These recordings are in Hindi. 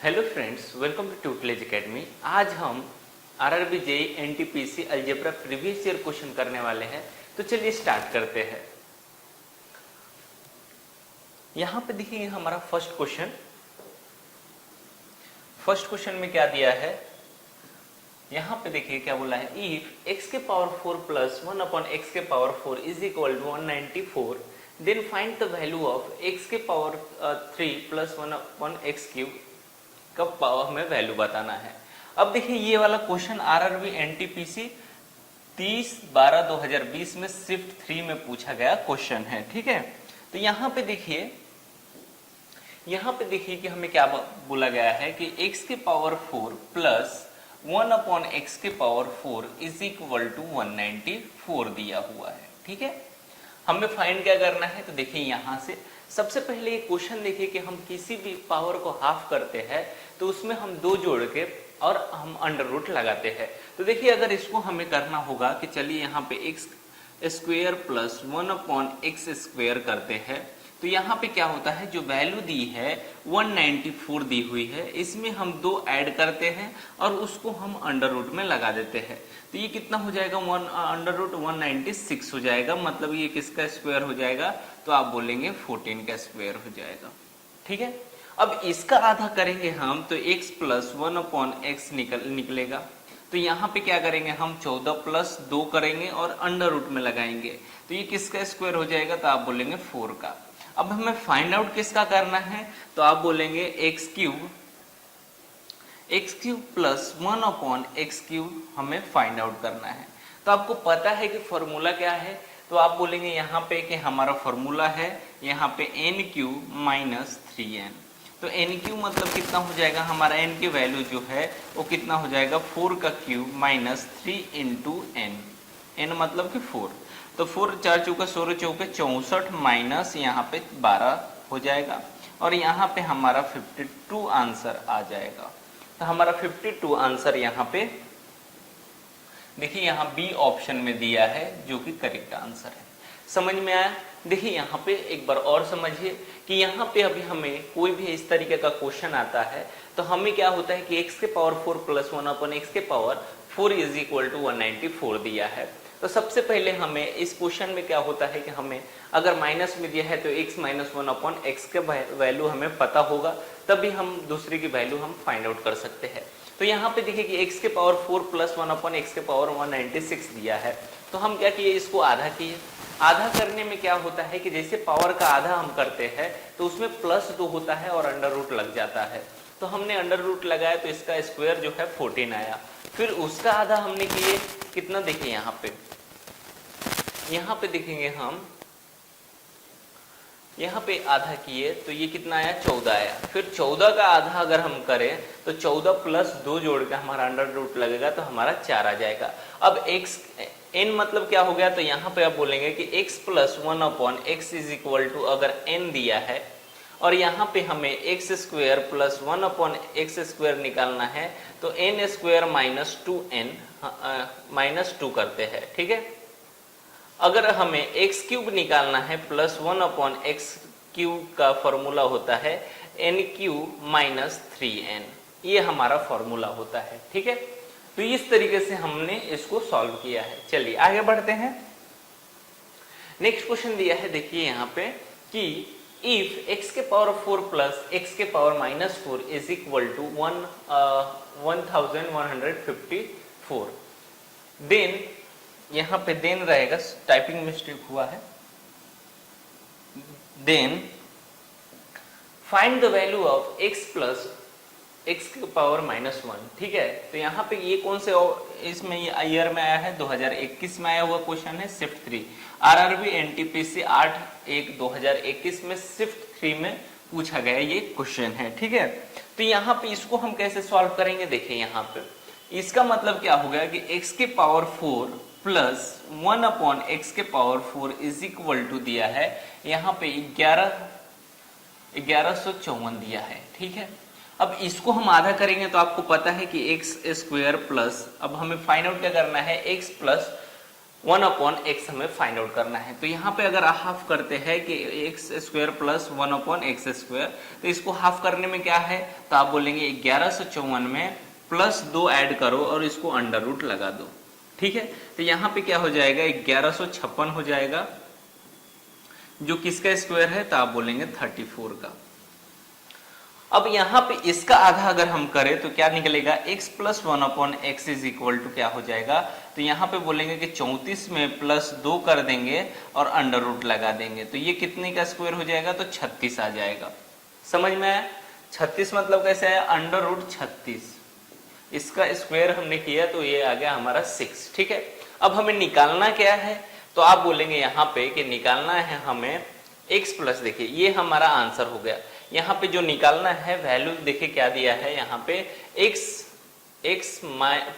Hello friends, welcome to tutelage academy. आज हम RRB JEE NTPC algebra previous year question करने वाले हैं। तो चलिए स्टार्ट करते हैं। यहाँ पे देखिए हमारा फर्स्ट क्वेश्चन में क्या दिया है। यहाँ पे देखिए क्या बोला है, इफ x के पावर 4 प्लस 1 अपॉन एक्स के power 4 is equal to 194, then find the value of x के power 3 plus 1 upon x cube कब पावर हमें वैल्यू बताना है। अब देखिए ये वाला क्वेश्चन आरआरबी एनटीपीसी 30/12/2020 में शिफ्ट 3 में पूछा गया क्वेश्चन है। ठीक है, तो यहाँ पे देखिए कि हमें क्या बोला गया है कि x के पावर 4 प्लस 1 अपॉन एक्स के पावर 4 इज इक्वल टू 194 दिया हुआ है। ठीक है, हमें फाइंड क्या करना है। तो देखिए यहाँ से सबसे पहले ये क्वेश्चन देखिए कि हम किसी भी पावर को हाफ करते हैं तो उसमें हम 2 जोड़ के और हम अंडर रूट लगाते हैं। तो देखिए अगर इसको हमें करना होगा कि चलिए यहाँ पे x square plus 1 upon x square करते हैं, तो यहाँ पे क्या होता है, जो वैल्यू दी है 194 दी हुई है, इसमें हम 2 ऐड करते हैं और उसको हम अंडर रूट में लगा देते हैं। तो ये कितना हो जाएगा, अंडर रूट 196 हो जाएगा। मतलब ये किसका स्क्वायर हो जाएगा, तो आप बोलेंगे 14 का स्क्वायर हो जाएगा। ठीक है, अब इसका आधा करेंगे हम तो x प्लस 1 अपॉन एक्स निकलेगा। तो यहाँ पे क्या करेंगे हम 14 प्लस 2 करेंगे और अंडर रूट में लगाएंगे, तो ये किसका स्क्वायर हो जाएगा, तो आप बोलेंगे 4 का। अब हमें फाइंड आउट किसका करना है, तो आप बोलेंगे x cube plus 1 upon x cube हमें फाइंड आउट करना है। तो आपको पता है कि फॉर्मूला क्या है, तो आप बोलेंगे यहाँ पे कि हमारा फॉर्मूला है यहाँ पे एन क्यूब माइनस 3n। तो एन क्यूब मतलब कितना हो जाएगा, हमारा एन की वैल्यू जो है वो कितना हो जाएगा, 4 का cube minus 3 into n. N मतलब कि 4, तो 4 4 चौका 16 चौके 64 माइनस यहाँ पे 12 हो जाएगा और यहाँ पे हमारा 52 आंसर आ जाएगा। तो हमारा 52 आंसर यहाँ पे देखिए यहाँ बी ऑप्शन में दिया है जो कि करेक्ट आंसर है। समझ में आया। देखिए यहाँ पे एक बार और समझिए कि यहाँ पे अभी हमें कोई भी इस तरीके का क्वेश्चन आता है तो हमें क्या होता है कि x के पावर 4 प्लस 1 अपॉन एक्स के पावर 4 इज इक्वल टू 194 दिया है। तो सबसे पहले हमें इस क्वेश्चन में क्या होता है कि हमें अगर माइनस में दिया है तो x माइनस 1 अपॉन एक्स के वैल्यू हमें पता होगा, तभी हम दूसरे की वैल्यू हम फाइंड आउट कर सकते हैं। तो यहाँ पे देखिए कि x के पावर 4 प्लस 1 अपॉन एक्स के पावर 196 दिया है। तो हम क्या किए, इसको आधा किए। आधा करने में क्या होता है कि जैसे पावर का आधा हम करते हैं तो उसमें प्लस 2 होता है और अंडर रूट लग जाता है। तो हमने अंडर रूट लगाया तो इसका स्क्वायर जो है 14 आया। फिर उसका आधा हमने किए कितना, देखिए यहाँ पे देखेंगे हम, यहाँ पे आधा किए तो ये कितना आया, 14 आया। फिर 14 का आधा अगर हम करें तो 14 प्लस 2 जोड़ के हमारा अंडर रूट लगेगा तो हमारा 4 आ जाएगा। अब x n मतलब क्या हो गया, तो यहाँ पे आप बोलेंगे कि x plus 1 upon x is equal to अगर n दिया है और यहाँ पे हमें x square plus 1 upon x square निकालना है तो n square minus 2n minus 2 करते हैं। ठीक है, अगर हमें एक्स क्यूब निकालना है प्लस 1 अपॉन एक्स क्यूब का फॉर्मूला होता है एन क्यूब माइनस 3n, ये हमारा फॉर्मूला होता है। ठीक है, तो इस तरीके से हमने इसको सॉल्व किया है। चलिए आगे बढ़ते हैं। नेक्स्ट क्वेश्चन दिया है, देखिए यहाँ पे कि इफ x के पावर 4 प्लस एक्स के power minus 4 is equal to 1154, then यहाँ पे देन रहेगा, टाइपिंग मिस्टेक हुआ है, then find the value of x plus x के पावर माइनस 1। ठीक है, तो यहाँ पे ये कौन से इसमें ये ईयर में आया है, 2021 में आया हुआ क्वेश्चन है, शिफ्ट 3 आरआरबी एनटीपीसी 8/1/2021 में शिफ्ट 3 में पूछा गया ये क्वेश्चन है। ठीक है, तो यहाँ पे इसको हम कैसे सॉल्व करेंगे, देखिए यहाँ पे इसका मतलब क्या हो गया कि x के पावर 4 प्लस 1 अपॉन एक्स के पावर 4 इज इक्वल टू दिया है यहाँ पे 1154 दिया है। ठीक है, अब इसको हम आधा करेंगे तो आपको पता है कि एक्स स्क्वायर प्लस, अब हमें फाइंड आउट क्या करना है, एक्स प्लस 1 अपॉन एक्स हमें फाइंड आउट करना है। तो यहाँ पे अगर हाफ करते हैं कि x square plus 1 upon x square, तो इसको हाफ करने में क्या है, तो आप बोलेंगे 1154 में प्लस 2 ऐड करो और इसको अंडर रूट लगा दो। ठीक है, तो यहाँ पे क्या हो जाएगा, 1156 हो जाएगा, जो किसका स्क्वायर है, तो आप बोलेंगे 34 का। अब यहाँ पे इसका आधा अगर हम करें तो क्या निकलेगा, x plus 1 upon x is equal to क्या हो जाएगा, तो यहाँ पे बोलेंगे कि 34 में प्लस 2 कर देंगे और अंडर रूट लगा देंगे, तो ये कितने का स्क्वायर हो जाएगा, तो 36 आ जाएगा। समझ में आया? 36 मतलब कैसे है, अंडर रूट 36, इसका स्क्वायर हमने किया तो ये आ गया हमारा 6। ठीक है, अब हमें निकालना क्या है, तो आप बोलेंगे यहाँ पे कि निकालना है हमें x प्लस, देखिए ये हमारा आंसर हो गया। यहाँ पे जो निकालना है वैल्यू देखिए क्या दिया है, यहाँ पे x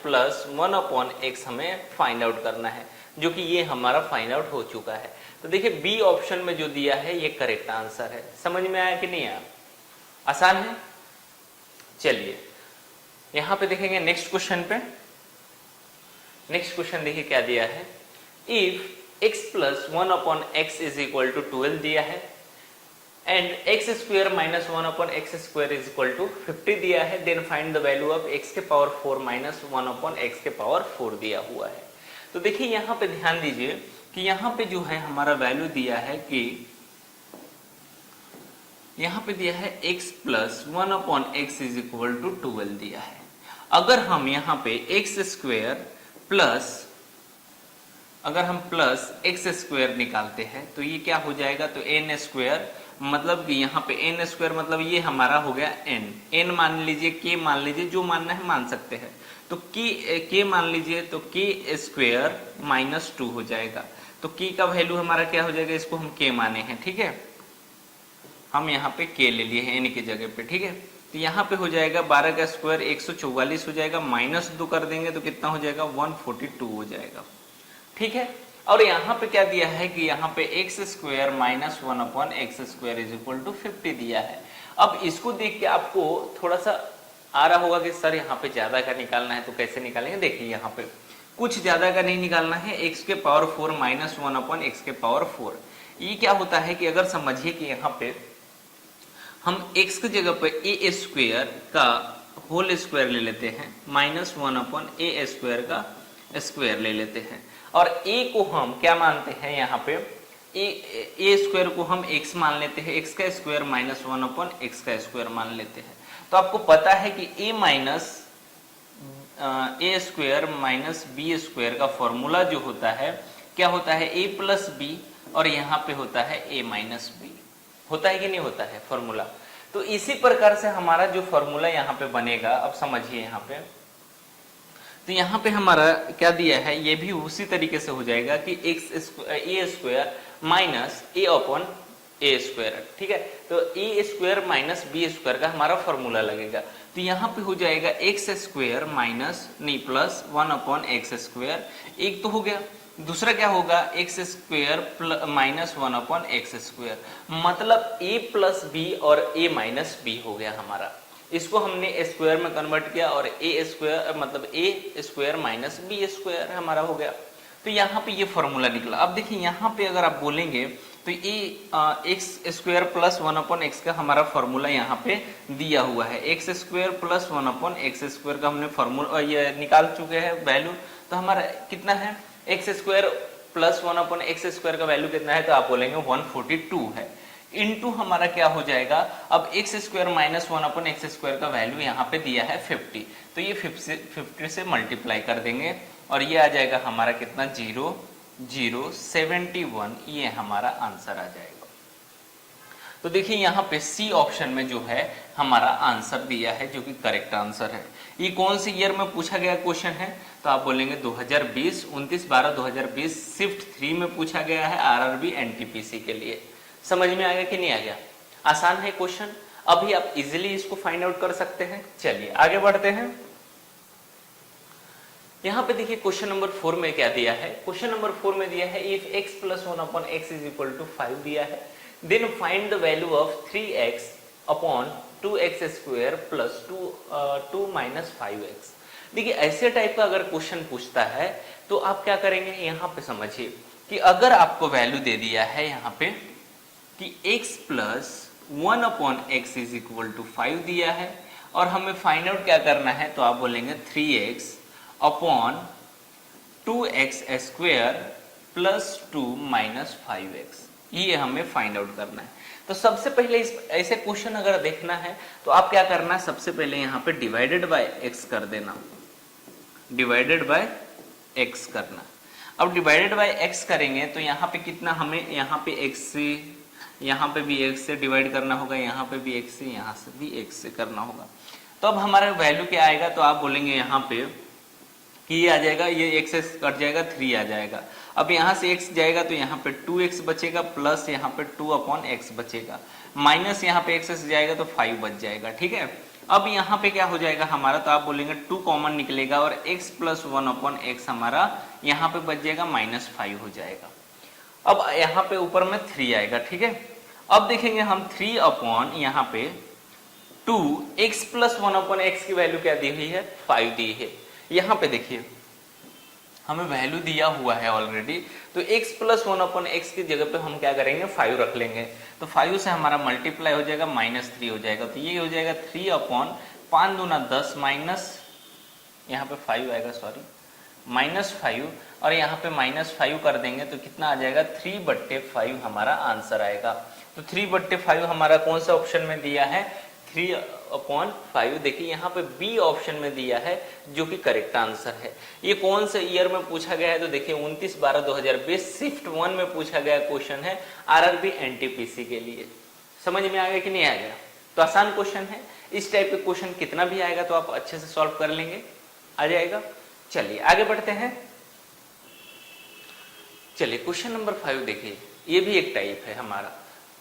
प्लस 1 अपॉन एक्स हमें फाइंड आउट करना है, जो कि ये हमारा फाइंड आउट हो चुका है। तो देखिए बी ऑप्शन में जो दिया है ये करेक्ट आंसर है। समझ में आया कि नहीं आया? आसान है। चलिए यहाँ पे देखेंगे नेक्स्ट क्वेश्चन पे। नेक्स्ट क्वेश्चन देखिए क्या दिया है, if x plus 1 upon x is equal to 12 दिया है and x square minus 1 upon x square is equal to 50 दिया है, then find the value of x के पावर 4 माइनस 1 अपॉन एक्स के पावर 4 दिया हुआ है। तो देखिए यहाँ पे ध्यान दीजिए कि यहाँ पे जो है हमारा वैल्यू दिया है कि यहाँ पे दिया है x plus 1 upon x is equal to 12 दिया है। अगर हम यहाँ पे एक्स स्क्वायर प्लस, अगर हम प्लस एक्स स्क्वायर निकालते हैं तो ये क्या हो जाएगा, तो एन स्क्वायर, मतलब कि यहाँ पे एन स्क्वायर मतलब ये हमारा हो गया एन मान लीजिए, के मान लीजिए, जो मानना है मान सकते हैं। तो के मान लीजिए तो के स्क्वायर माइनस 2 हो जाएगा। तो के का वैल्यू हमारा क्या हो जाएगा, इसको हम के माने हैं। ठीक है, हम यहाँ पे के ले लिए हैं एन की जगह पे। ठीक है, तो यहाँ पे हो जाएगा 12 का स्क्वायर 144 हो जाएगा, माइनस 2 कर देंगे तो कितना हो जाएगा, 142 हो जाएगा। ठीक है, और यहाँ पे क्या दिया है कि यहाँ पे x square minus 1 upon x square is equal to 50 दिया है। अब इसको देख के आपको थोड़ा सा आ रहा होगा कि सर यहाँ पे ज्यादा का निकालना है तो कैसे निकालेंगे। देखिए यहाँ पे कुछ ज्यादा का नहीं निकालना है, एक्स के पावर 4 माइनस 1 अपॉन एक्स के पावर 4। ये क्या होता है कि अगर समझिए कि यहाँ पे हम x की जगह पे ए स्क्वायर का होल स्क्वायर ले लेते हैं, माइनस 1 अपॉन ए स्क्वायर का स्क्वायर ले लेते हैं, और a को हम क्या मानते हैं, यहाँ पे ए स्क्वायर को हम x मान लेते हैं, x का स्क्वायर माइनस 1 अपॉन एक्स का स्क्वायर मान लेते हैं। तो आपको पता है कि a minus a square minus b square का फॉर्मूला जो होता है क्या होता है, a प्लस बी, और यहाँ पे होता है a माइनस बी। होता है कि नहीं होता है फॉर्मूला? तो इसी प्रकार से हमारा जो फॉर्मूला यहाँ पे बनेगा, अब समझिए यहाँ पे, तो यहाँ पे हमारा क्या दिया है, ये भी उसी तरीके से हो जाएगा कि ए स्क्वायर माइनस ए अपॉन ए स्क्वायर। ठीक है, तो ए स्क्वायर माइनस बी स्क्वायर का हमारा फॉर्मूला लगेगा। तो यहाँ पे हो जाएगा एक्स स्क्वायर माइनस नहीं प्लस 1 अपॉन एक्स स्क्वायर, एक तो हो गया। दूसरा क्या होगा, x square minus 1 upon x square, मतलब ए प्लस बी और ए माइनस बी हो गया हमारा। इसको हमने स्क्वायर में कन्वर्ट किया और ए स्क्वायर मतलब ए स्क्वायर माइनस बी स्क्वायर हमारा हो गया। तो यहाँ पे ये फॉर्मूला निकला। अब देखिए यहाँ पे अगर आप बोलेंगे तो ये x square plus 1 upon x का हमारा फॉर्मूला यहाँ पे दिया हुआ है। X square plus 1 upon x square का हमने फॉर्मूला ये निकाल चुके हैं वैल्यू। तो हमारा कितना है, x square plus 1 upon x square का वैल्यू कितना है, तो आप बोलेंगे 142 है। इनटू हमारा क्या हो जाएगा, अब x square minus 1 upon x square का वैल्यू यहाँ पे दिया है 50, तो ये 50 से मल्टीप्लाई कर देंगे और ये आ जाएगा हमारा कितना, 0.071, ये हमारा आंसर आ जाएगा। तो देखिए यहाँ पे सी ऑप्शन में जो है हमारा आंसर दिया है, जो कि करेक्ट आंसर है। ये कौन सी ईयर में पूछा गया क्वेश्चन है, तो आप बोलेंगे 2020, 29/12/2020 शिफ्ट 3 में पूछा गया है आरआरबी एनटीपीसी के लिए। समझ में आ गया कि नहीं आ गया? आसान है क्वेश्चन, अभी आप इजीली इसको फाइंड आउट कर सकते हैं। चलिए आगे बढ़ते हैं। यहाँ पे देखिए क्वेश्चन नंबर 4 में क्या दिया है। क्वेश्चन नंबर 4 में दिया है if x plus 1 upon x is equal to 5 दिया है, then find the value of 3x upon 2x square plus 2 minus 5x। देखिए ऐसे टाइप का अगर क्वेश्चन पूछता है तो आप क्या करेंगे, यहाँ पे समझिए कि अगर आपको वैल्यू दे दिया है यहाँ पे कि x plus 1/x is equal to 5 दिया है और हमें फाइंड आउट क्या करना है, तो आप बोलेंगे 3x upon 2x square plus 2 minus 5x, ये हमें फाइंड आउट करना है। तो सबसे पहले इस ऐसे क्वेश्चन अगर देखना है तो आप क्या करना है, सबसे पहले यहाँ पे डिवाइडेड बाय x कर देना, डिवाइडेड बाय x करना। अब डिवाइडेड बाय x करेंगे तो यहाँ पे कितना, हमें यहाँ पे x से, यहाँ पे भी x से डिवाइड करना होगा, यहाँ पे भी x से, यहाँ से भी x से करना होगा। तो अब हमारा वैल्यू क्या आएगा, तो आप बोलेंगे यहाँ पे कि ये आ जाएगा, ये x से कट जाएगा, 3 आ जाएगा। अब यहाँ से x जाएगा तो यहाँ पे 2x बचेगा, प्लस यहाँ पे 2/x बचेगा, माइनस यहाँ पे x से जाएगा तो 5 बच जाएगा। ठीक है, अब यहाँ पे क्या हो जाएगा हमारा, तो आप बोलेंगे 2 कॉमन निकलेगा और x प्लस 1/x हमारा यहाँ पे बच जाएगा, -5 हो जाएगा। अब यहाँ पे ऊपर में 3 आएगा। ठीक है, अब देखेंगे हम 3 अपॉन यहाँ पे 2x प्लस 1/x की वैल्यू क्या दी हुई है, 5 दी है। यहाँ पे देखिए हमें वैल्यू दिया हुआ है ऑलरेडी, तो x प्लस 1/x की जगह पे हम क्या करेंगे, 5 रख लेंगे। तो 5 से हमारा मल्टीप्लाई हो जाएगा, -3 हो जाएगा। तो ये हो जाएगा 3 अपॉन 5 दूना 10 माइनस, यहाँ पे 5 आएगा, सॉरी, -5 और यहाँ पे -5 कर देंगे तो कितना आ जाएगा, 3/5 हमारा आंसर आएगा। तो 3/5 हमारा कौन सा ऑप्शन में दिया है, 3/5। देखिए यहाँ पे बी ऑप्शन में दिया है जो कि करेक्ट आंसर है। ये कौन से ईयर में पूछा गया है, तो देखिए 29/12/2020 शिफ्ट 1 में पूछा गया क्वेश्चन है, आरआरबी एनटीपीसी के लिए। समझ में आ गया कि नहीं आ गया, तो आसान क्वेश्चन है। इस टाइप के क्वेश्चन कितना भी आएगा तो आप अच्छे से सॉल्व कर लेंगे, आ जाएगा। चलिए आगे बढ़ते हैं। चलिए क्वेश्चन नंबर 5 देखिए, ये भी एक टाइप है हमारा।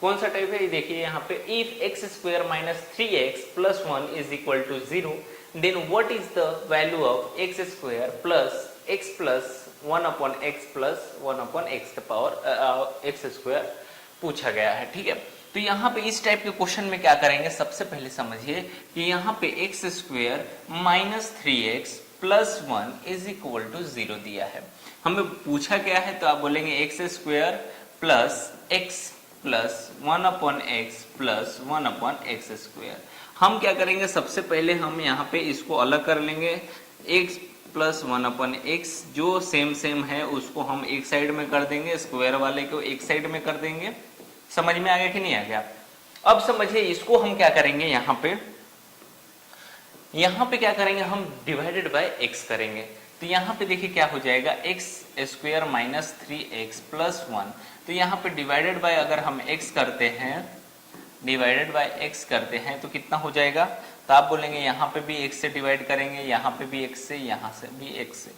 कौन सा टाइप है, ये देखिए यहाँ पे, if x square minus 3x plus 1 is equal to 0 then what is the value of x square plus x plus 1/x plus 1/x का पावर x स्क्वायर पूछा गया है। ठीक है, तो यहाँ पे इस टाइप के क्वेश्चन में क्या करेंगे, सबसे पहले समझिए कि यहाँ पे x square minus 3x plus 1 is equal to 0 दिया है। हमें पूछा गया है तो आप बोलेंगे x square plus x plus 1/x plus 1/x square. हम क्या करेंगे, सबसे पहले हम यहाँ पे इसको अलग कर लेंगे, x प्लस 1/x जो सेम है उसको हम एक साइड में कर देंगे, स्क्वायर वाले को एक साइड में कर देंगे। समझ में आ गया कि नहीं आ गया। अब समझिए इसको हम क्या करेंगे, यहाँ पे क्या करेंगे, हम डिवाइडेड बाय x करेंगे। तो यहाँ पे देखिए क्या हो जाएगा, x square minus 3x plus 1। तो यहाँ पे डिवाइडेड बाय अगर हम x करते हैं, डिवाइडेड बाय x करते हैं तो कितना हो जाएगा, तो आप बोलेंगे यहाँ पे भी x से डिवाइड करेंगे, यहाँ पे भी x से, यहाँ से भी x से।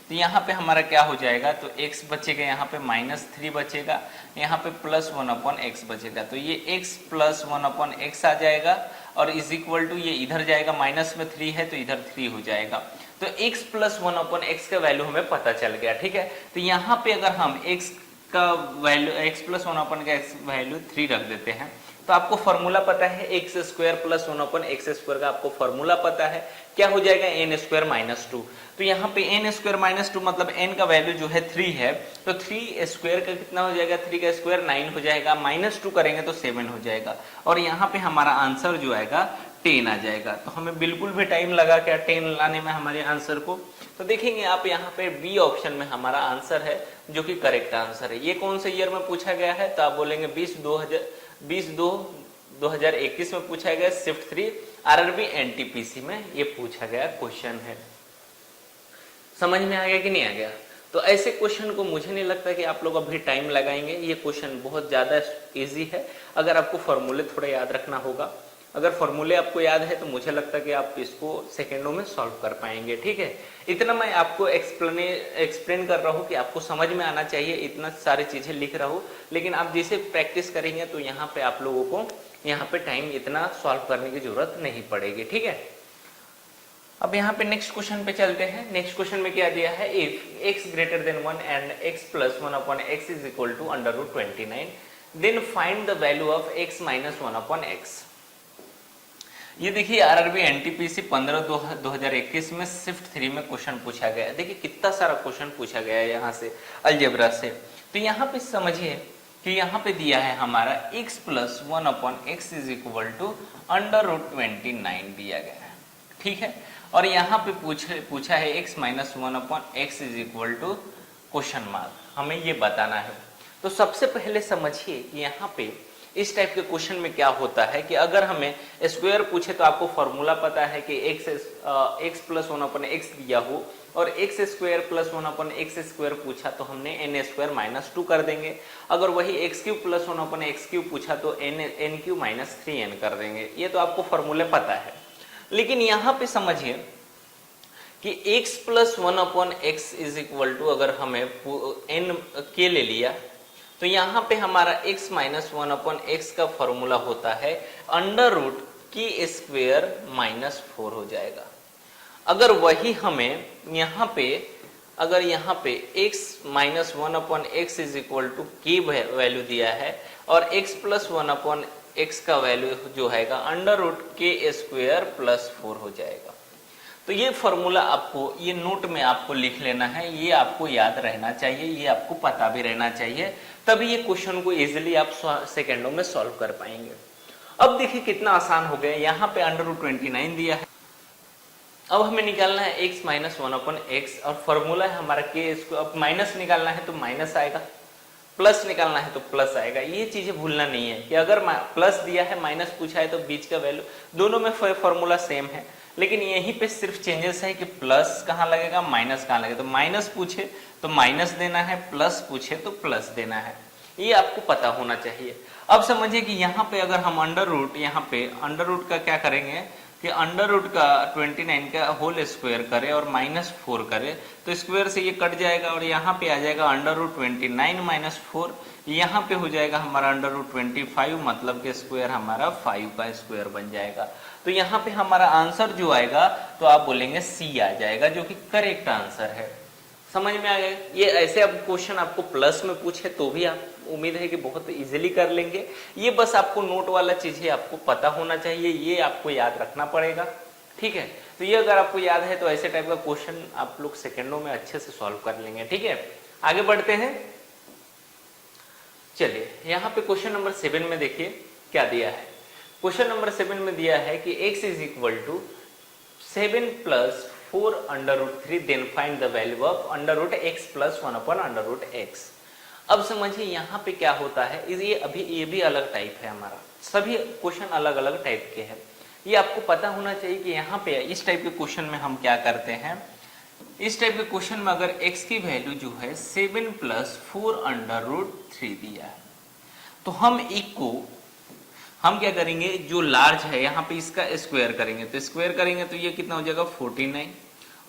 तो यहाँ पे हमारा क्या हो जाएगा, तो x बचेगा, यहाँ पे -3 बचेगा, यहाँ पे प्लस 1/x बचेगा। तो ये x प्लस 1/x आ जाएगा और इज इक्वल टू, ये इधर जाएगा, माइनस में 3 है तो इधर 3 हो जाएगा। तो x प्लस 1/x का वैल्यू हमें पता चल गया। ठीक है, तो यहाँ पे अगर हम x का value, x plus 1/x value 3 रख देते हैं तो आपको फॉर्मूला पता है, x square plus 1/x square का आपको फॉर्मूला पता है, क्या हो जाएगा, n स्क्वायर माइनस 2। तो यहाँ पे n स्क्वायर माइनस 2 मतलब n का वैल्यू जो है 3 है, तो 3 स्क्वायर का कितना हो जाएगा, 3 का स्क्वायर 9 हो जाएगा, -2 करेंगे तो 7 हो जाएगा और यहाँ पे हमारा आंसर जो आएगा 10 आ जाएगा। तो हमें बिल्कुल भी टाइम लगा क्या 10 लाने में हमारे आंसर को। तो देखेंगे आप यहाँ पे बी ऑप्शन में हमारा आंसर है जो कि करेक्ट आंसर है। ये कौन से ईयर में पूछा गया है, तो आप बोलेंगे 2021 में पूछा गया, शिफ्ट 3 आरआरबी एनटीपीसी में ये पूछा गया क्वेश्चन है। समझ में आ गया कि नहीं आ गया। तो ऐसे क्वेश्चन को मुझे नहीं लगता कि आप लोग अभी टाइम लगाएंगे, ये क्वेश्चन बहुत ज्यादा इजी है अगर आपको फॉर्मूले थोड़ा याद रखना होगा। अगर फॉर्मूले आपको याद है तो मुझे लगता है कि आप इसको सेकंडों में सॉल्व कर पाएंगे। ठीक है, इतना मैं आपको एक्सप्लेन कर रहा हूँ कि आपको समझ में आना चाहिए, इतना सारी चीजें लिख रहा हूँ, लेकिन आप जैसे प्रैक्टिस करेंगे तो यहाँ पे आप लोगों को यहाँ पे टाइम इतना सॉल्व करने की जरूरत नहीं पड़ेगी। ठीक है, अब यहाँ पे नेक्स्ट क्वेश्चन पे चलते हैं। नेक्स्ट क्वेश्चन में क्या दिया है, if x greater than 1 and x plus 1/x is equal to √29 then find the value of x minus 1/x। ये देखिए आरआरबी एनटीपीसी 15/2021 में शिफ्ट 3 में क्वेश्चन पूछा गया है। देखिए कितना सारा क्वेश्चन पूछा गया है यहाँ से अलजेब्रा से। तो यहाँ पे समझिए कि यहाँ पे दिया है हमारा x + 1/x = √29 दिया गया है, ठीक है। और यहाँ पे पूछा है x - 1/x = क्वेश्चन मार्क, हमें ये बताना है। तो सबसे पहले समझिए कि यहाँ पे इस टाइप के क्वेश्चन में क्या होता है कि अगर हमें स्क्वायर पूछे तो आपको फॉर्मूला पता है कि x + 1/x दिया हो और x² + 1/x² पूछा तो हमने n² - 2 कर देंगे। अगर वही x³ + 1/x³ पूछा तो n³ - 3n कर देंगे। ये तो आपको फॉर्मूले पता है। लेकिन यहाँ पे समझिए कि x + 1/x = अगर हमें n के ले लिया तो यहाँ पे हमारा x - 1/x का फॉर्मूला होता है √k² - 4 हो जाएगा। अगर वही हमें यहाँ पे x - 1/x = k वैल्यू दिया है और x + 1/x का वैल्यू जो है √k² + 4 हो जाएगा। तो ये फॉर्मूला आपको ये नोट में आपको लिख लेना है, ये आपको याद रहना चाहिए, ये आपको पता भी रहना चाहिए, तभी ये क्वेश्चन को इजीली आप सेकंडों में सॉल्व कर पाएंगे। अब देखिए कितना आसान हो गया। यहाँ पे √29 दिया है। अब हमें निकालना है x - 1/x और फॉर्मूला है हमारा k इसको। अब माइनस निकालना है तो माइनस आएगा, प्लस निकालना है तो प्लस आएगा। ये चीजें भूलना नहीं है कि अगर प्लस दिया है माइनस पूछा है तो बीच का वैल्यू दोनों में फॉर्मूला सेम है, लेकिन यहीं पे सिर्फ चेंजेस है कि प्लस कहाँ लगेगा माइनस कहाँ लगेगा। तो माइनस पूछे तो माइनस देना है, प्लस पूछे तो प्लस देना है, ये आपको पता होना चाहिए। अब समझिए कि यहाँ पे अगर हम यहाँ पे अंडर रूट का क्या करेंगे कि अंडर रूट का 29 का होल स्क्वायर करें और -4 करें तो स्क्वायर से ये कट जाएगा और यहाँ पे आ जाएगा √29 - 4। यहाँ पे हो जाएगा हमारा √25, मतलब कि स्क्वायर हमारा 5 का स्क्वायर बन जाएगा। तो यहाँ पे हमारा आंसर जो आएगा तो आप बोलेंगे सी आ जाएगा, जो कि करेक्ट आंसर है। समझ में आ गया। ये ऐसे अब क्वेश्चन आपको प्लस में पूछे तो भी आप उम्मीद है कि बहुत इजीली कर लेंगे। ये बस आपको नोट वाला चीजें आपको पता होना चाहिए, ये आपको याद रखना पड़ेगा, ठीक है। तो ये अगर आपको याद है तो ऐसे टाइप का क्वेश्चन आप लोग सेकंडों में अच्छे से सॉल्व कर लेंगे, ठीक है। आगे बढ़ते हैं। चलिए यहाँ पे क्वेश्चन नंबर 7 में देखिए क्या दिया है। क्वेश्चन नंबर 7 में दिया है कि x = 7 + 4 √3 then find the value of √x + 1/√x। अब समझिए यहाँ पे क्या होता है, ये भी अलग टाइप है हमारा, सभी क्वेश्चन अलग अलग टाइप के हैं। ये आपको पता होना चाहिए कि यहाँ पे इस टाइप के क्वेश्चन में हम क्या करते हैं। इस टाइप के क्वेश्चन में अगर x की वैल्यू जो है 7 + 4 √3 दिया है तो हम क्या करेंगे, जो लार्ज है यहाँ पे इसका स्क्वायर करेंगे। तो स्क्वायर करेंगे तो ये कितना हो जाएगा 49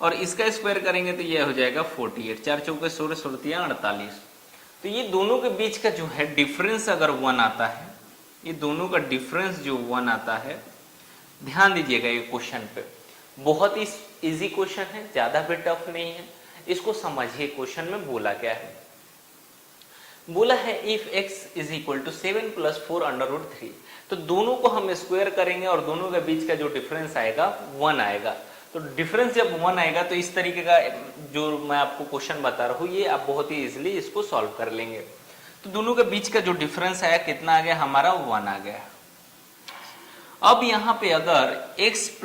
और इसका स्क्वायर करेंगे तो ये हो जाएगा 48। 4 चौके 16 16 48। तो ये दोनों के बीच का जो है डिफरेंस अगर 1 आता है, ये दोनों का डिफरेंस जो 1 आता है, ध्यान दीजिएगा ये क्वेश्चन पे, बहुत ही इजी क्वेश्चन है, ज्यादा भी टफ नहीं है। इसको समझिए क्वेश्चन में बोला क्या है। बोला है इफ x = 7 + 4 √3, तो दोनों को हम स्क्वायर करेंगे और दोनों के बीच का जो डिफरेंस आएगा 1 आएगा। तो डिफरेंस जब 1 आएगा तो इस तरीके का जो मैं आपको क्वेश्चन बता रहा हूँ ये आप बहुत ही इजीली इसको सॉल्व कर लेंगे। तो दोनों के बीच का जो डिफरेंस आया कितना आ गया हमारा 1 आ गया। अब यहाँ पे अगर x +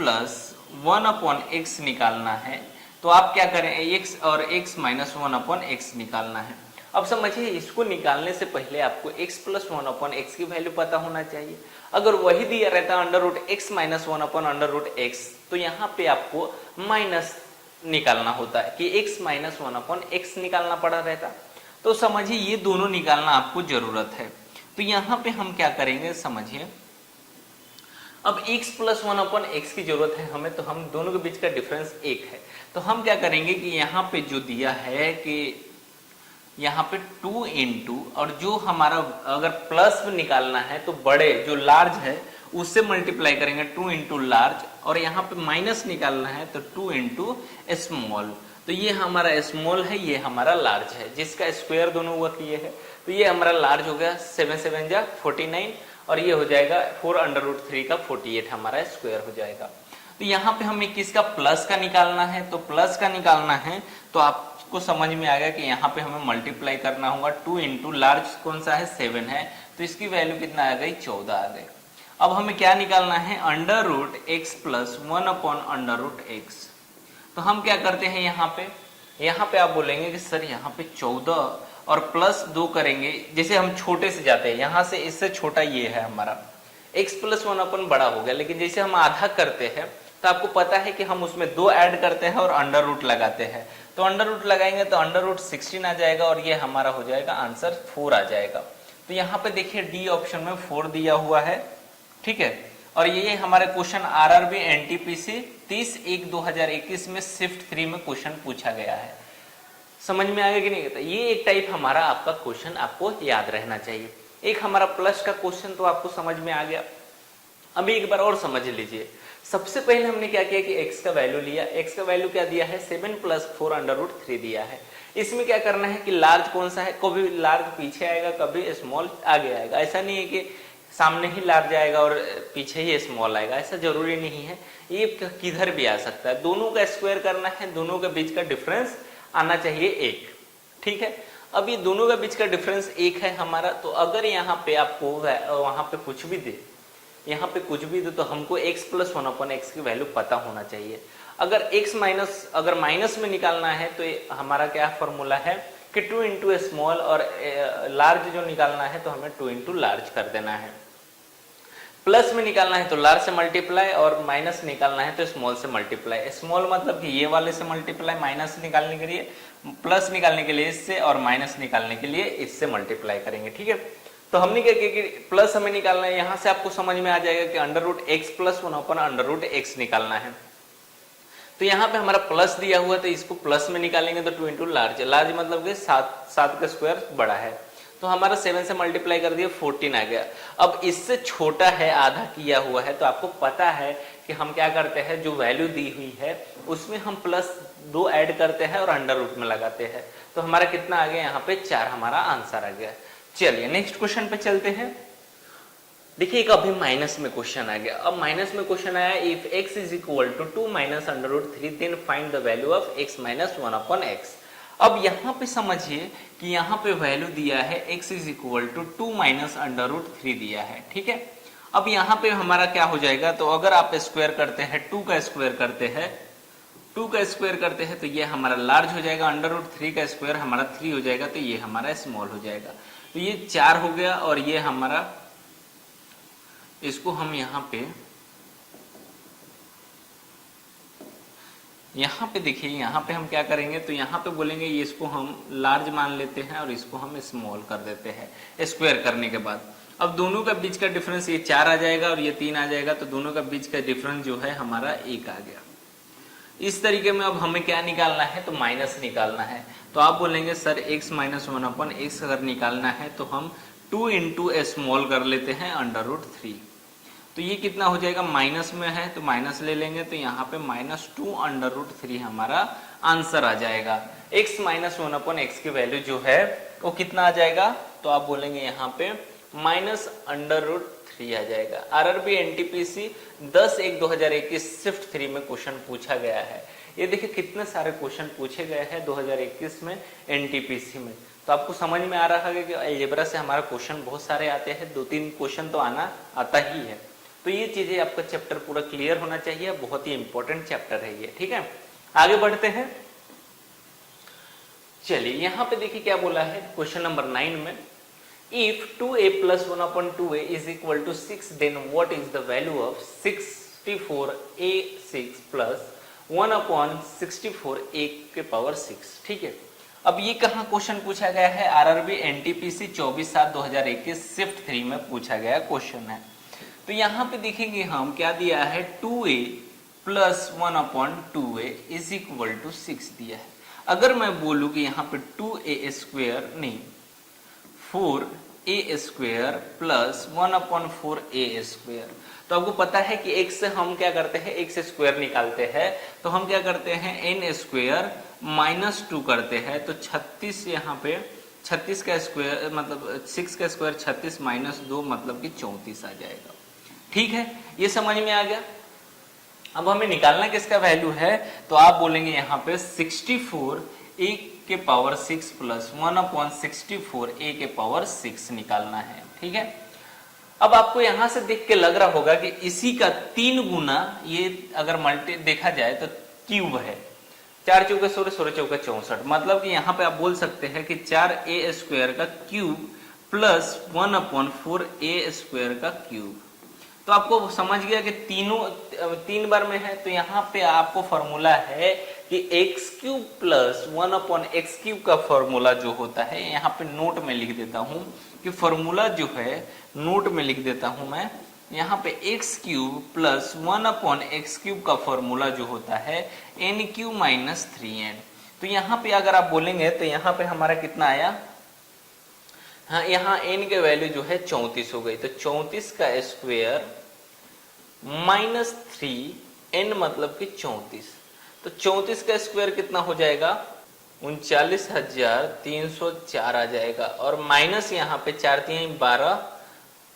1/x निकालना है तो आप क्या करें, x और x - 1/x निकालना है। अब समझिए इसको निकालने से पहले आपको x + 1/x की वैल्यू पता होना चाहिए। अगर वही दिया रहता √x - 1/√x तो यहाँ पे आपको माइनस निकालना होता है कि x - 1/x निकालना पड़ा रहता। तो समझिए ये दोनों निकालना आपको जरूरत है। तो यहाँ पे हम क्या करेंगे समझिए, अब x + 1/x की जरूरत है हमें, तो हम दोनों के बीच का डिफरेंस 1 है। तो हम क्या करेंगे कि यहाँ पे जो दिया है कि यहाँ पे 2 × और जो हमारा अगर प्लस निकालना है तो बड़े जो लार्ज है उससे मल्टीप्लाई करेंगे 2 × लार्ज, और यहाँ पे माइनस निकालना है तो 2 × स्मॉल। तो ये हमारा स्मॉल है, ये हमारा लार्ज है, जिसका स्क्वायर दोनों हुआ किए है। तो ये हमारा लार्ज हो गया 7 × 7 = 49 और ये हो जाएगा 4√3 का 48 हमारा स्क्वायर हो जाएगा। तो यहाँ पे हमें किसका प्लस का निकालना है, तो प्लस का निकालना है तो आपको समझ में आ गया कि यहाँ पे हमें मल्टीप्लाई करना होगा 2 इंटू लार्ज कौन सा है 7 है, तो इसकी वैल्यू कितना आ गई 14 आ गई। अब हमें क्या निकालना है √x प्लस 1/√x। तो हम क्या करते हैं यहाँ पे आप बोलेंगे कि सर यहाँ पे 14 और प्लस 2 करेंगे, जैसे हम छोटे से जाते हैं, यहाँ से इससे छोटा ये है हमारा x प्लस 1 बड़ा हो गया, लेकिन जैसे हम आधा करते हैं तो आपको पता है कि हम उसमें 2 ऐड करते हैं और अंडर रूट लगाते हैं, तो अंडर रूट लगाएंगे तो √16 आ जाएगा और ये हमारा हो जाएगा आंसर 4 आ जाएगा। तो यहाँ पे देखिए डी ऑप्शन में 4 दिया हुआ है, ठीक है। और ये हमारे क्वेश्चन RRB NTPC 30/1/2021 में शिफ्ट 3 में क्वेश्चन पूछा गया है। समझ में आ गया कि नहीं? ये एक टाइप हमारा आपका क्वेश्चन आपको याद रहना चाहिए। एक हमारा प्लस का क्वेश्चन तो आपको समझ में आ गया। अभी एक बार और समझ लीजिए। सबसे पहले हमने क्या किया कि x का वैल्यू लिया, x का वैल्यू क्या दिया है 7 + 4√3 दिया है। इसमें क्या करना है कि लार्ज कौन सा है, कभी लार्ज पीछे आएगा कभी स्मॉल आगे आएगा, ऐसा नहीं है कि सामने ही लार्ज आएगा और पीछे ही स्मॉल आएगा, ऐसा जरूरी नहीं है, ये किधर भी आ सकता है। दोनों का स्क्वायर करना है, दोनों के बीच का डिफरेंस आना चाहिए 1, ठीक है। अब ये दोनों के बीच का डिफरेंस 1 है हमारा, तो अगर यहाँ पे आपको वहां पे कुछ भी दे, यहाँ पे कुछ भी दे तो हमको x + 1/x की वैल्यू पता होना चाहिए। अगर माइनस में निकालना है तो हमारा क्या फॉर्मूला है कि 2 इंटू स्मॉल, और लार्ज जो निकालना है तो हमें 2 इंटू लार्ज कर देना है। प्लस में निकालना है तो लार्ज से मल्टीप्लाई, और माइनस निकालना है तो स्मॉल से मल्टीप्लाई। स्मॉल मतलब कि ये वाले से मल्टीप्लाई, माइनस निकालने के लिए, प्लस निकालने के लिए इससे, और माइनस निकालने के लिए इससे मल्टीप्लाई करेंगे, ठीक है। तो हमने क्या किया कि प्लस हमें निकालना है, यहाँ से आपको समझ में आ जाएगा कि √x + 1/√x निकालना है। तो यहाँ पे हमारा प्लस दिया हुआ है तो इसको प्लस में निकालेंगे तो 2 इंटू लार्ज, लार्ज मतलब कि 7 का स्क्वायर बड़ा है, तो हमारा 7 से मल्टीप्लाई कर दिया 14 आ गया। अब इससे छोटा है, आधा किया हुआ है, तो आपको पता है कि हम क्या करते हैं, जो वैल्यू दी हुई है उसमें हम +2 ऐड करते हैं और अंडर रूट में लगाते हैं। तो हमारा कितना आ गया यहाँ पे 4 हमारा आंसर आ गया। चलिए नेक्स्ट क्वेश्चन पे चलते हैं। देखिए एक अभी माइनस में क्वेश्चन आ गया। अब माइनस में क्वेश्चन आया if x = 2 - √3 then find the value of x - 1/x। अब यहाँ पे समझिए कि यहाँ पे वैल्यू दिया है x = 2 - √3 दिया है, ठीक है। अब यहाँ पे हमारा क्या हो जाएगा, तो अगर आप स्क्वायर करते हैं 2 का स्क्वायर करते हैं, 2 का स्क्वायर करते हैं तो ये हमारा लार्ज हो जाएगा, √3 का स्क्वायर हमारा 3 हो जाएगा, तो ये हमारा स्मॉल हो जाएगा। तो ये 4 हो गया, और ये हमारा, इसको हम यहाँ पे देखिए, यहाँ पे हम क्या करेंगे, तो यहाँ पे बोलेंगे ये इसको हम लार्ज मान लेते हैं और इसको हम स्मॉल कर देते हैं स्क्वायर करने के बाद। अब दोनों का बीच का डिफरेंस ये 4 आ जाएगा और ये 3 आ जाएगा, तो दोनों का बीच का डिफरेंस जो है हमारा 1 आ गया। इस तरीके में अब हमें क्या निकालना है, तो माइनस निकालना है। तो आप बोलेंगे सर x - 1/x अगर निकालना है तो हम 2 इंटू स्मॉल कर लेते हैं √3। तो ये कितना हो जाएगा, माइनस में है तो माइनस ले लेंगे, तो यहाँ पे -2 √3 हमारा आंसर आ जाएगा। x - 1/x की वैल्यू जो है वो कितना आ जाएगा, तो आप बोलेंगे यहाँ पे -√3 आ जाएगा। RRB NTPC 10/1/2021 शिफ्ट 3 में क्वेश्चन पूछा गया है। ये देखिए कितने सारे क्वेश्चन पूछे गए हैं 2021 में NTPC में। तो आपको समझ में आ रहा है कि अलजेब्रा से हमारा क्वेश्चन बहुत सारे आते हैं, 2-3 क्वेश्चन तो आता ही है। तो ये चीजें आपका चैप्टर पूरा क्लियर होना चाहिए, बहुत ही इंपॉर्टेंट चैप्टर है ये, ठीक है। आगे बढ़ते हैं। चलिए यहाँ पे देखिए क्या बोला है क्वेश्चन नंबर 9 में, if 2a + 1/2a = 6 then what is the value of 64a6 + 1/64a⁴, ठीक है। अब ये कहाँ क्वेश्चन पूछा गया है, RRB NTPC 24/7/2021 शिफ्ट 3 में पूछा गया क्वेश्चन है। तो यहाँ पे देखेंगे हम क्या दिया है, 2a + 1/2a = 6 दिया है। अगर मैं बोलूं कि यहाँ पे 4a² + 1/4a², तो आपको पता है कि x से हम क्या करते हैं, x² निकालते हैं, तो हम क्या करते हैं n² - 2 करते हैं, तो 36 यहाँ पे 36 का स्क्वायर मतलब 6 का स्क्वायर 36 माइनस 2 मतलब कि 34 आ जाएगा। ठीक है, ये समझ में आ गया। अब हमें निकालना किसका वैल्यू है, तो आप बोलेंगे यहाँ पे 64 a के पावर 6 प्लस 1/64 a के पावर 6 निकालना है। ठीक है, अब आपको यहां से देख के लग रहा होगा कि इसी का 3 गुना ये अगर मल्टी देखा जाए तो क्यूब है। 4 चौके 16, 16 चौके 64, मतलब कि यहाँ पे आप बोल सकते हैं कि 4a² का क्यूब प्लस 1/4a² का क्यूब। तो आपको समझ गया कि तीनों 3 बार में है, तो यहाँ पे आपको फॉर्मूला है कि x³ प्लस 1/x³ का फॉर्मूला जो होता है, यहाँ पे नोट में लिख देता हूं कि फॉर्मूला जो है नोट में लिख देता हूं मैं, यहाँ पे x³ प्लस 1/x³ का फॉर्मूला जो होता है n³ माइनस 3n। तो यहाँ पे अगर आप बोलेंगे तो यहाँ पे हमारा कितना आया, हाँ यहाँ n के वैल्यू जो है 34 हो गई, तो 34 का स्क्वायर माइनस 3n मतलब कि 34, तो 34 का स्क्वायर कितना हो जाएगा 39,304 आ जाएगा, और माइनस यहाँ पे 4 3 12,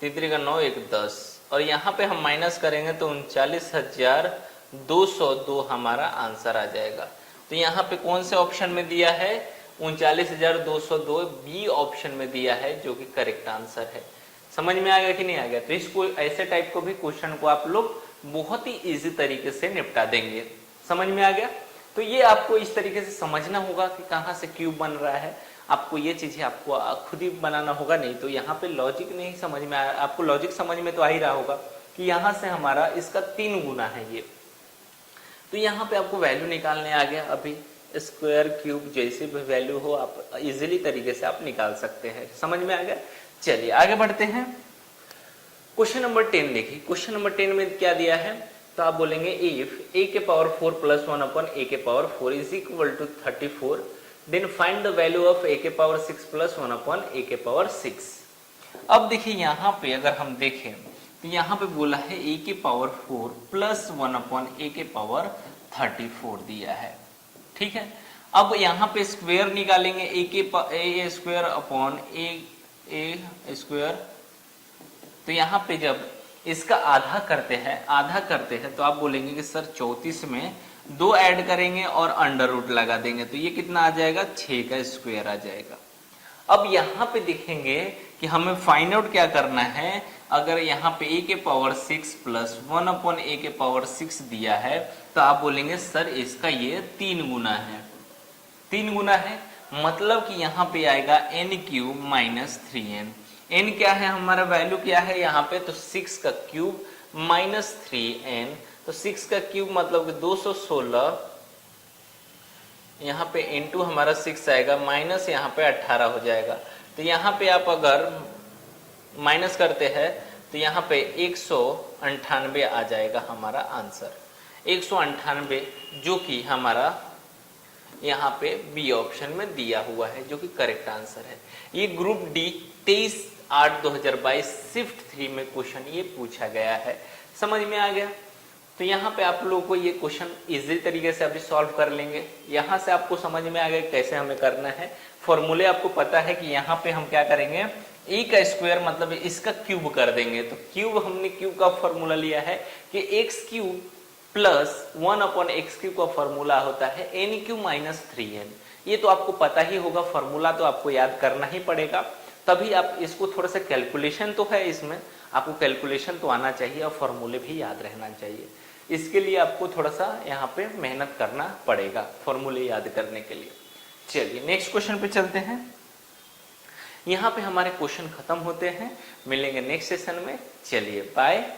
3 का 9 1 10, और यहाँ पे हम माइनस करेंगे तो 39,202 हमारा आंसर आ जाएगा। तो यहाँ पे कौन से ऑप्शन में दिया है, 39,202 बी ऑप्शन में दिया है, जो कि करेक्ट आंसर है। समझ में आ गया कि नहीं आ गया। तो इसको ऐसे टाइप को भी क्वेश्चन को आप लोग बहुत ही इजी तरीके से निपटा देंगे। समझ में आ गया। तो ये आपको इस तरीके से समझना होगा कि कहाँ से क्यूब बन रहा है, आपको ये चीजें आपको खुद ही बनाना होगा, नहीं तो यहाँ पे लॉजिक नहीं समझ में आया। आपको लॉजिक समझ में तो आ ही रहा होगा कि यहाँ से हमारा इसका 3 गुना है ये, तो यहाँ पे आपको वैल्यू निकालने आ गया। अभी स्क्वायर क्यूब जैसे भी वैल्यू हो आप इजीली तरीके से आप निकाल सकते हैं। समझ में आ गया। चलिए आगे बढ़ते हैं। क्वेश्चन नंबर 10 देखिए। क्वेश्चन नंबर 10 में क्या दिया है, तो आप बोलेंगे इफ a के पावर 4 प्लस 1/a के power 4 is equal to 34, then find the value of a के पावर 6 प्लस 1/a के पावर 6। अब देखिए यहाँ पे अगर हम देखें तो यहाँ पे बोला है a के पावर 4 प्लस 1/a के पावर 34 दिया है। ठीक है, अब यहाँ पे स्क्वायर निकालेंगे a square upon a square. तो यहाँ पे जब इसका आधा करते हैं तो आप बोलेंगे कि सर 34 में 2 ऐड करेंगे और अंडर रूट लगा देंगे, तो ये कितना आ जाएगा 6 का स्क्वायर आ जाएगा। अब यहाँ पे देखेंगे कि हमें फाइंड आउट क्या करना है। अगर यहाँ पे a के पावर 6 प्लस 1/a के पावर 6 दिया है, तो आप बोलेंगे सर इसका ये 3 गुना है। 3 गुना है मतलब कि यहाँ पे आएगा n³ माइनस 3n। n क्या है हमारा वैल्यू क्या है यहाँ पे, तो 6 का क्यूब माइनस 3n, तो 6 का क्यूब मतलब कि 216, यहाँ पे इंटू हमारा 6 आएगा, माइनस यहाँ पे 18 हो जाएगा। तो यहाँ पे आप अगर माइनस करते हैं तो यहाँ पे 198 आ जाएगा हमारा आंसर, 198, जो कि हमारा यहाँ पे बी ऑप्शन में दिया हुआ है, जो कि करेक्ट आंसर है। ये ग्रुप डी 23/8/2022 शिफ्ट 3 में क्वेश्चन ये पूछा गया है। समझ में आ गया। तो यहाँ पे आप लोगों को ये क्वेश्चन इजी तरीके से अभी सॉल्व कर लेंगे। यहाँ से आपको समझ में आ गया कैसे हमें करना है। फॉर्मूले आपको पता है कि यहाँ पे हम क्या करेंगे, a का स्क्वायर मतलब इसका क्यूब कर देंगे। तो क्यूब हमने क्यूब का फॉर्मूला लिया है कि x³ प्लस 1/x³ का फॉर्मूला होता है n³ माइनस 3n। ये तो आपको पता ही होगा, फॉर्मूला तो आपको याद करना ही पड़ेगा, तभी आप इसको थोड़ा सा कैलकुलेशन तो है इसमें, आपको कैलकुलेशन तो आना चाहिए और फॉर्मूले भी याद रहना चाहिए। इसके लिए आपको थोड़ा सा यहाँ पे मेहनत करना पड़ेगा फॉर्मूले याद करने के लिए। चलिए नेक्स्ट क्वेश्चन पे चलते हैं। यहाँ पे हमारे क्वेश्चन खत्म होते हैं, मिलेंगे नेक्स्ट सेशन में। चलिए बाय।